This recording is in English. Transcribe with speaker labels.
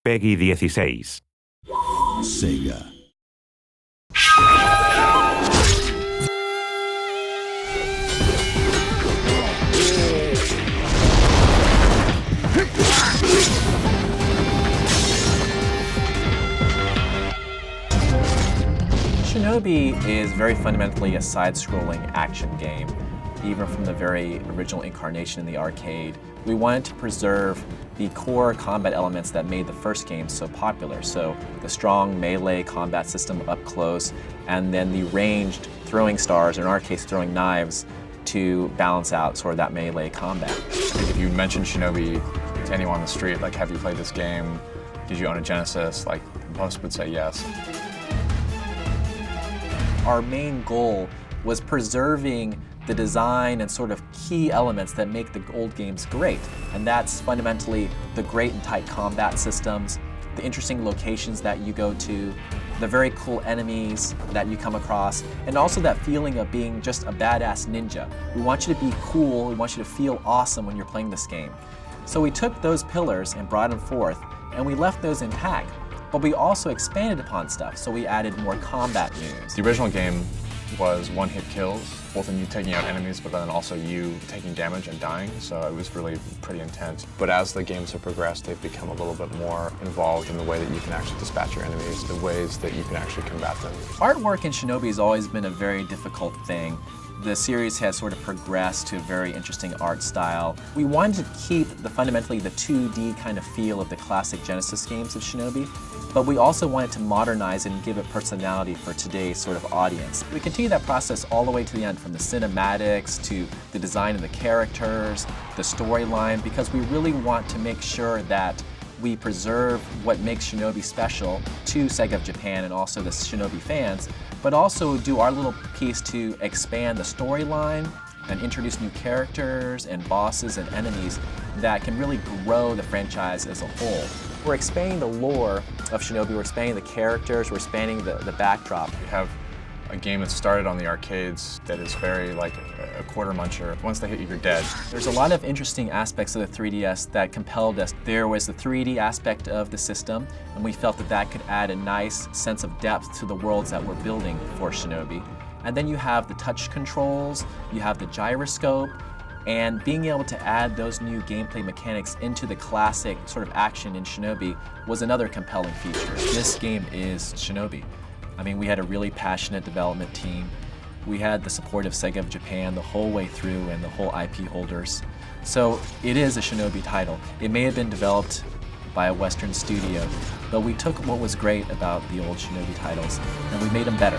Speaker 1: Peggy 16.
Speaker 2: Sega.
Speaker 3: Shinobi is very fundamentally a side-scrolling action game, even from the very original incarnation in the arcade. We wanted to preserve the core combat elements that made the first game so popular. So the strong melee combat system up close, and then the ranged throwing stars, or in our case throwing knives, to balance out sort of that melee combat.
Speaker 4: I think if you mention Shinobi to anyone on the street, like, have you played this game? Did you own a Genesis? Like, most would say yes.
Speaker 3: Our main goal was preserving the design and sort of key elements that make the old games great. And that's fundamentally the great and tight combat systems, the interesting locations that you go to, the very cool enemies that you come across, and also that feeling of being just a badass ninja. We want you to be cool, we want you to feel awesome when you're playing this game. So we took those pillars and brought them forth, and we left those intact. But we also expanded upon stuff, so we added more combat moves.
Speaker 4: The original game was one-hit kills, both in you taking out enemies, but then also you taking damage and dying, so it was really pretty intense. But as the games have progressed, they've become a little bit more involved in the way that you can actually dispatch your enemies, the ways that you can actually combat them.
Speaker 3: Artwork in Shinobi has always been a very difficult thing. The series has sort of progressed to a very interesting art style. We wanted to keep fundamentally the 2D kind of feel of the classic Genesis games of Shinobi, but we also wanted to modernize it and give it personality for today's sort of audience. We continue that process all the way to the end, from the cinematics to the design of the characters, the storyline, because we really want to make sure that we preserve what makes Shinobi special to Sega of Japan and also the Shinobi fans, but also do our little piece to expand the storyline and introduce new characters and bosses and enemies that can really grow the franchise as a whole. We're expanding the lore of Shinobi, we're expanding the characters, we're expanding the backdrop.
Speaker 4: You have a game that started on the arcades that is very like a quarter muncher. Once they hit you, you're dead.
Speaker 3: There's a lot of interesting aspects of the 3DS that compelled us. There was the 3D aspect of the system, and we felt that that could add a nice sense of depth to the worlds that we're building for Shinobi. And then you have the touch controls, you have the gyroscope, and being able to add those new gameplay mechanics into the classic sort of action in Shinobi was another compelling feature. This game is Shinobi. I mean, we had a really passionate development team. We had the support of Sega of Japan the whole way through and the whole IP holders. So it is a Shinobi title. It may have been developed by a Western studio, but we took what was great about the old Shinobi titles and we made them better.